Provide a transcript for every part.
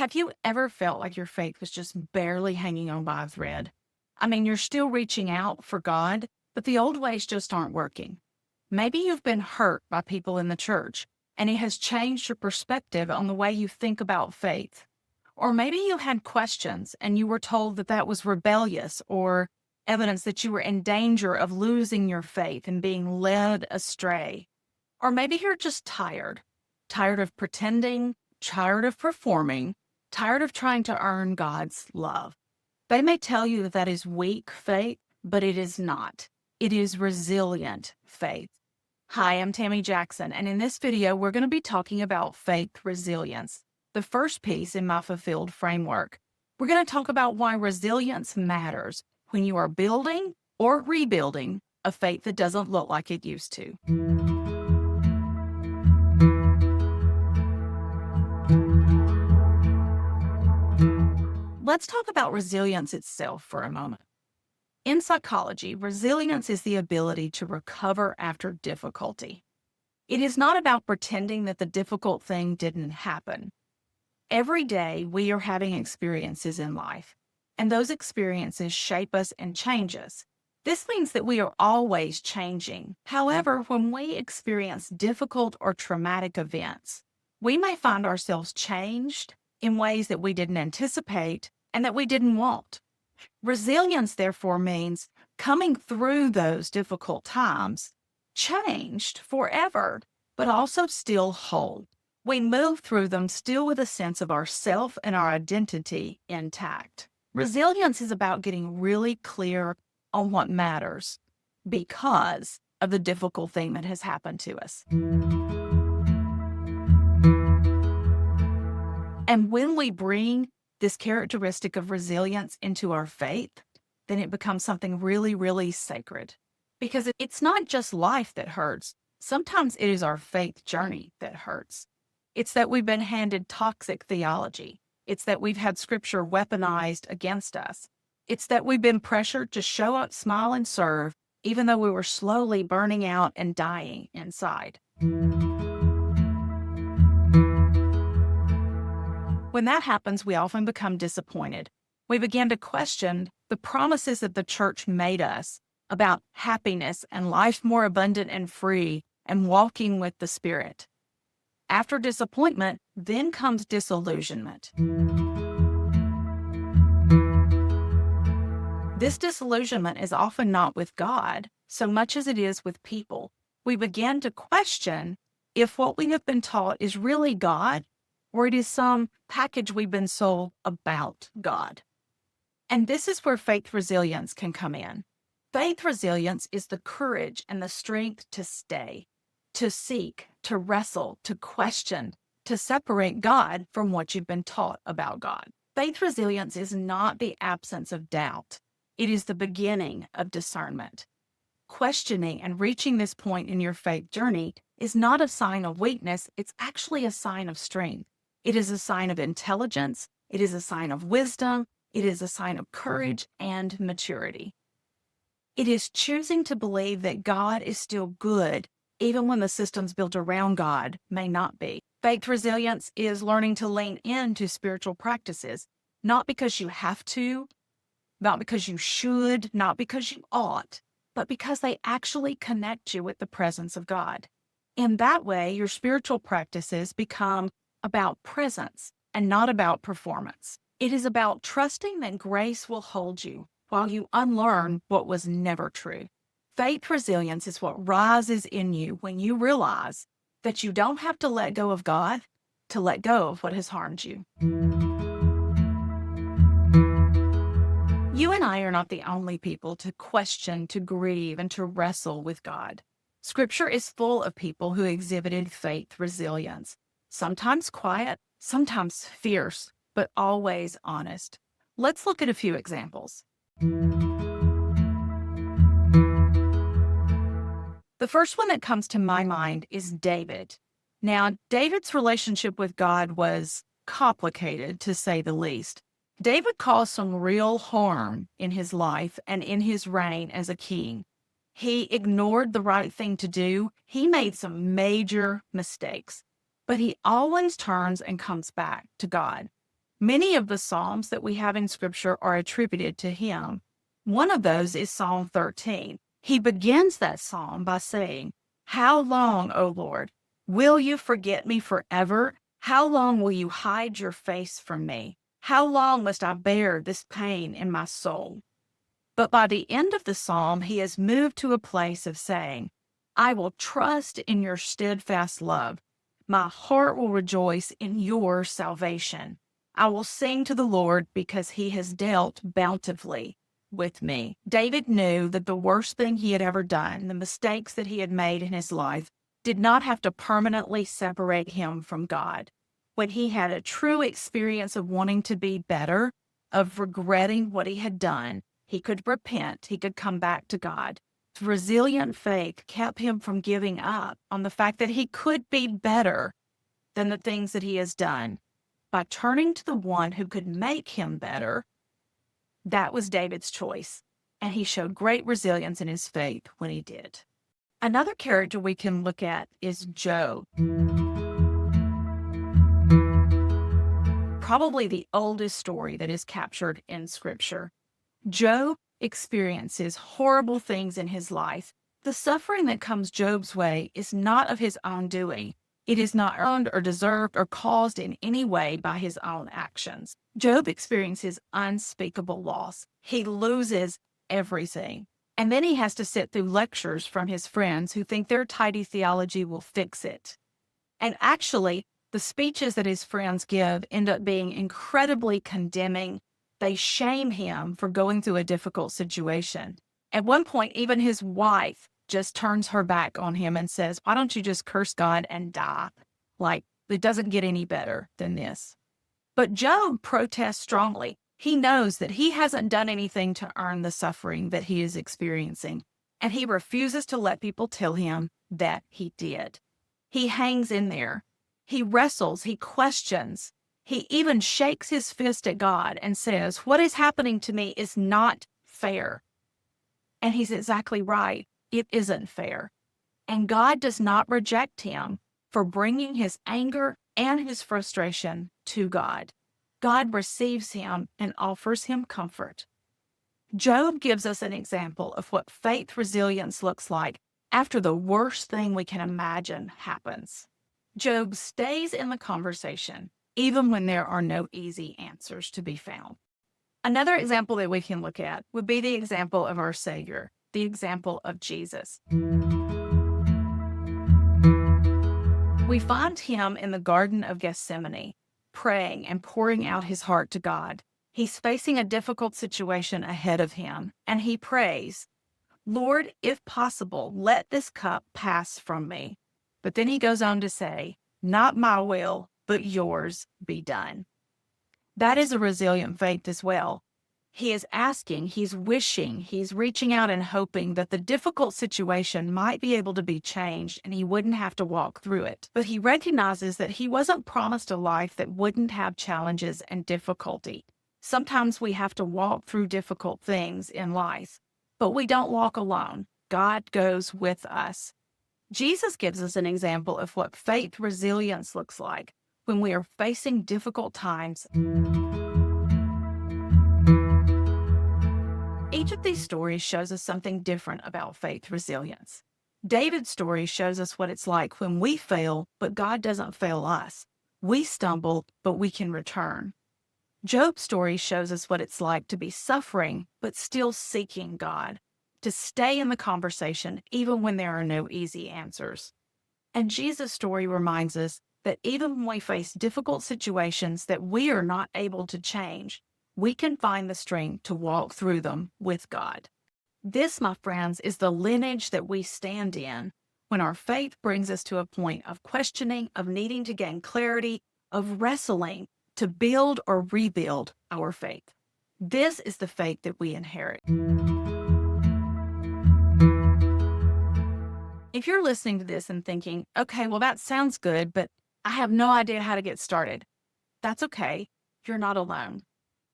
Have you ever felt like your faith was just barely hanging on by a thread? I mean, you're still reaching out for God, but the old ways just aren't working. Maybe you've been hurt by people in the church, and it has changed your perspective on the way you think about faith. Or maybe you had questions and you were told that that was rebellious or evidence that you were in danger of losing your faith and being led astray. Or maybe you're just tired, tired of pretending, tired of performing, tired of trying to earn God's love. They may tell you that that is weak faith, but it is not. It is resilient faith. Hi, I'm Tammy Jackson, and in this video, we're going to be talking about faith resilience, the first piece in my fulfilled framework. We're going to talk about why resilience matters when you are building or rebuilding a faith that doesn't look like it used to. Let's talk about resilience itself for a moment. In psychology, resilience is the ability to recover after difficulty. It is not about pretending that the difficult thing didn't happen. Every day, we are having experiences in life, and those experiences shape us and change us. This means that we are always changing. However, when we experience difficult or traumatic events, we may find ourselves changed in ways that we didn't anticipate and that we didn't want. Resilience, therefore, means coming through those difficult times, changed forever, but also still whole. We move through them still with a sense of ourself and our identity intact. Resilience is about getting really clear on what matters because of the difficult thing that has happened to us. And when we bring this characteristic of resilience into our faith, then it becomes something really, really sacred. Because it's not just life that hurts. Sometimes it is our faith journey that hurts. It's that we've been handed toxic theology. It's that we've had scripture weaponized against us. It's that we've been pressured to show up, smile, and serve, even though we were slowly burning out and dying inside. When that happens, we often become disappointed. We begin to question the promises that the church made us about happiness and life more abundant and free and walking with the Spirit. After disappointment, then comes disillusionment. This disillusionment is often not with God so much as it is with people. We begin to question if what we have been taught is really God or it is some package we've been sold about God. And this is where faith resilience can come in. Faith resilience is the courage and the strength to stay, to seek, to wrestle, to question, to separate God from what you've been taught about God. Faith resilience is not the absence of doubt. It is the beginning of discernment. Questioning and reaching this point in your faith journey is not a sign of weakness. It's actually a sign of strength. It is a sign of intelligence. It is a sign of wisdom. It is a sign of courage and maturity. It is choosing to believe that God is still good, even when the systems built around God may not be. Faith resilience is learning to lean into spiritual practices, not because you have to, not because you should, not because you ought, but because they actually connect you with the presence of God. In that way, your spiritual practices become about presence and not about performance. It is about trusting that grace will hold you while you unlearn what was never true. Faith resilience is what rises in you when you realize that you don't have to let go of God to let go of what has harmed you. You and I are not the only people to question, to grieve, and to wrestle with God. Scripture is full of people who exhibited faith resilience. Sometimes quiet, sometimes fierce, but always honest. Let's look at a few examples. The first one that comes to my mind is David. Now, David's relationship with God was complicated, to say the least. David caused some real harm in his life and in his reign as a king. He ignored the right thing to do. He made some major mistakes. But he always turns and comes back to God. Many of the Psalms that we have in Scripture are attributed to him. One of those is Psalm 13. He begins that psalm by saying, "How long, O Lord, will you forget me forever? How long will you hide your face from me? How long must I bear this pain in my soul?" But by the end of the psalm, he has moved to a place of saying, "I will trust in your steadfast love. My heart will rejoice in your salvation. I will sing to the Lord because he has dealt bountifully with me." David knew that the worst thing he had ever done, the mistakes that he had made in his life, did not have to permanently separate him from God. When he had a true experience of wanting to be better, of regretting what he had done, he could repent, he could come back to God. Resilient faith kept him from giving up on the fact that he could be better than the things that he has done. By turning to the one who could make him better, that was David's choice, and he showed great resilience in his faith when he did. Another character we can look at is Job. Probably the oldest story that is captured in Scripture. Job experiences horrible things in his life. The suffering that comes Job's way is not of his own doing. It is not earned or deserved or caused in any way by his own actions. Job experiences unspeakable loss. He loses everything. And then he has to sit through lectures from his friends who think their tidy theology will fix it. And actually, the speeches that his friends give end up being incredibly condemning. They shame him for going through a difficult situation. At one point, even his wife just turns her back on him and says, "Why don't you just curse God and die? Like, it doesn't get any better than this." But Job protests strongly. He knows that he hasn't done anything to earn the suffering that he is experiencing, and he refuses to let people tell him that he did. He hangs in there. He wrestles. He questions. He even shakes his fist at God and says, "What is happening to me is not fair." And he's exactly right. It isn't fair. And God does not reject him for bringing his anger and his frustration to God. God receives him and offers him comfort. Job gives us an example of what faith resilience looks like after the worst thing we can imagine happens. Job stays in the conversation, even when there are no easy answers to be found. Another example that we can look at would be the example of our Savior, the example of Jesus. We find him in the Garden of Gethsemane, praying and pouring out his heart to God. He's facing a difficult situation ahead of him, and he prays, "Lord, if possible, let this cup pass from me." But then he goes on to say, "Not my will, but yours be done." That is a resilient faith as well. He is asking, he's wishing, he's reaching out and hoping that the difficult situation might be able to be changed and he wouldn't have to walk through it. But he recognizes that he wasn't promised a life that wouldn't have challenges and difficulty. Sometimes we have to walk through difficult things in life, but we don't walk alone. God goes with us. Jesus gives us an example of what faith resilience looks like when we are facing difficult times. Each of these stories shows us something different about faith resilience. David's story shows us what it's like when we fail, but God doesn't fail us. We stumble, but we can return. Job's story shows us what it's like to be suffering, but still seeking God, to stay in the conversation even when there are no easy answers. And Jesus' story reminds us that even when we face difficult situations that we are not able to change, we can find the strength to walk through them with God. This, my friends, is the lineage that we stand in when our faith brings us to a point of questioning, of needing to gain clarity, of wrestling to build or rebuild our faith. This is the faith that we inherit. If you're listening to this and thinking, "Okay, well, that sounds good, but I have no idea how to get started," that's okay. You're not alone.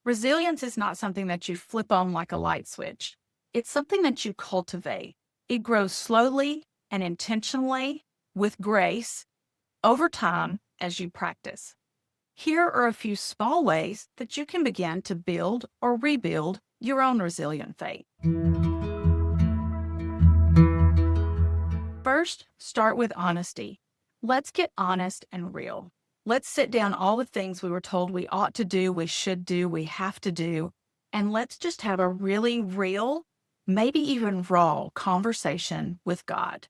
Resilience is not something that you flip on like a light switch. It's something that you cultivate. It grows slowly and intentionally with grace over time as you practice. Here are a few small ways that you can begin to build or rebuild your own resilient faith. First, start with honesty. Let's get honest and real. Let's sit down all the things we were told we ought to do, we should do, we have to do, and let's just have a really real, maybe even raw conversation with God.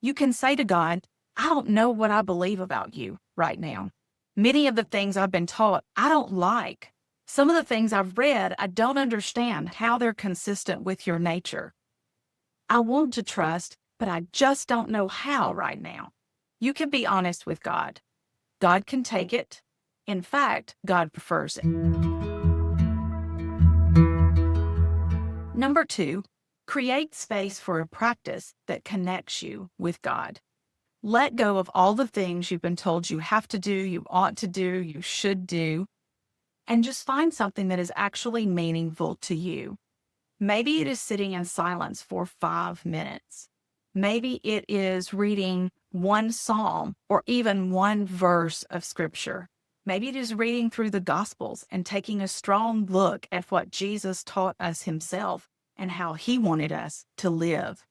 You can say to God, I don't know what I believe about you right now. Many of the things I've been taught, I don't like. Some of the things I've read, I don't understand how they're consistent with your nature. I want to trust, but I just don't know how right now. You can be honest with God. God can take it. In fact, God prefers it. Number 2, create space for a practice that connects you with God. Let go of all the things you've been told you have to do, you ought to do, you should do, and just find something that is actually meaningful to you. Maybe it is sitting in silence for 5 minutes. Maybe it is reading one psalm or even one verse of scripture. Maybe it is reading through the Gospels and taking a strong look at what Jesus taught us himself and how he wanted us to live.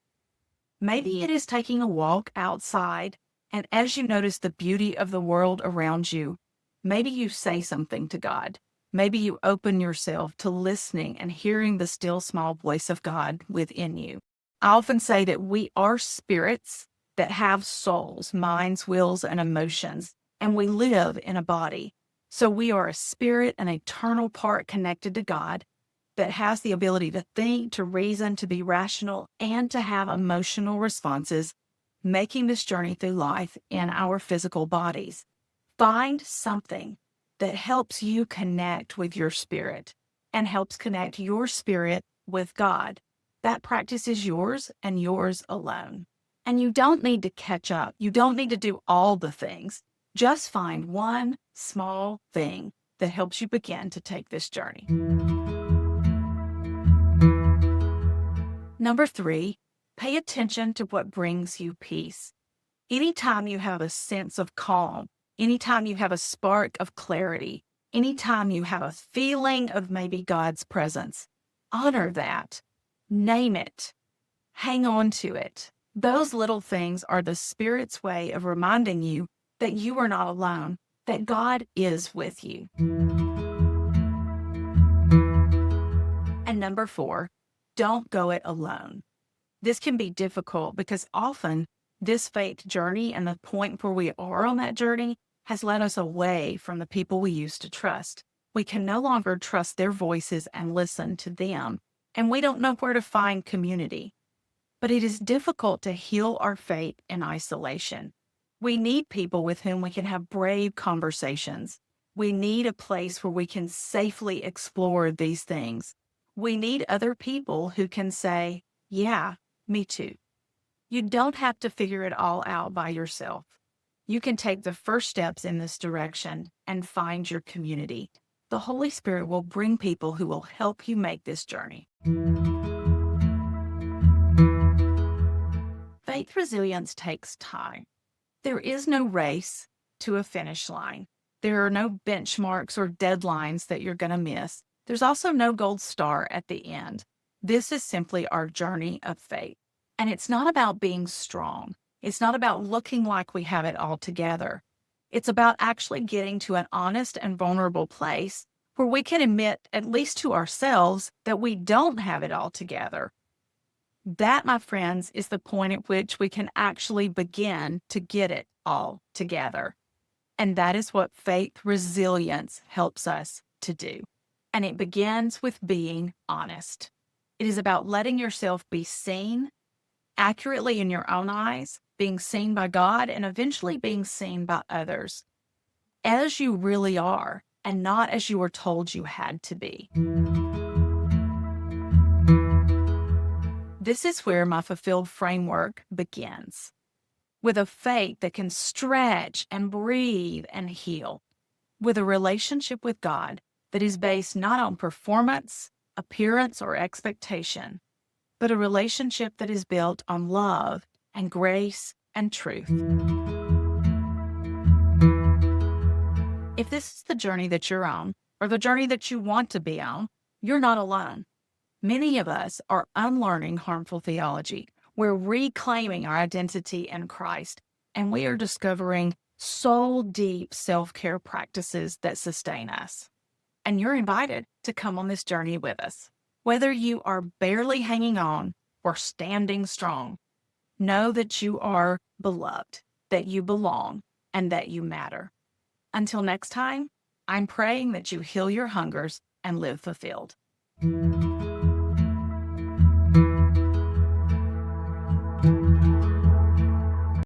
Maybe it is taking a walk outside, and as you notice the beauty of the world around you, maybe you say something to God. Maybe you open yourself to listening and hearing the still small voice of God within you. I often say that we are spirits that have souls, minds, wills, and emotions, and we live in a body. So we are a spirit, an eternal part connected to God that has the ability to think, to reason, to be rational, and to have emotional responses, making this journey through life in our physical bodies. Find something that helps you connect with your spirit and helps connect your spirit with God. That practice is yours and yours alone. And you don't need to catch up. You don't need to do all the things. Just find one small thing that helps you begin to take this journey. Number 3, pay attention to what brings you peace. Anytime you have a sense of calm, anytime you have a spark of clarity, anytime you have a feeling of maybe God's presence, honor that. Name it. Hang on to it. Those little things are the Spirit's way of reminding you that you are not alone, that God is with you. And number 4, don't go it alone. This can be difficult because often this faith journey and the point where we are on that journey has led us away from the people we used to trust. We can no longer trust their voices and listen to them, and we don't know where to find community. But it is difficult to heal our faith in isolation. We need people with whom we can have brave conversations. We need a place where we can safely explore these things. We need other people who can say, yeah, me too. You don't have to figure it all out by yourself. You can take the first steps in this direction and find your community. The Holy Spirit will bring people who will help you make this journey. Faith resilience takes time. There is no race to a finish line. There are no benchmarks or deadlines that you're going to miss. There's also no gold star at the end. This is simply our journey of faith. And it's not about being strong. It's not about looking like we have it all together. It's about actually getting to an honest and vulnerable place where we can admit, at least to ourselves, that we don't have it all together. That, my friends, is the point at which we can actually begin to get it all together. And that is what faith resilience helps us to do. And it begins with being honest. It is about letting yourself be seen accurately in your own eyes, being seen by God, and eventually being seen by others as you really are, and not as you were told you had to be. This is where my fulfilled framework begins, with a faith that can stretch and breathe and heal, with a relationship with God that is based not on performance, appearance, or expectation, but a relationship that is built on love and grace and truth. If this is the journey that you're on, or the journey that you want to be on, you're not alone. Many of us are unlearning harmful theology. We're reclaiming our identity in Christ, and we are discovering soul deep self care practices that sustain us. And you're invited to come on this journey with us. Whether you are barely hanging on or standing strong, know that you are beloved, that you belong, and that you matter. Until next time, I'm praying that you heal your hungers and live fulfilled.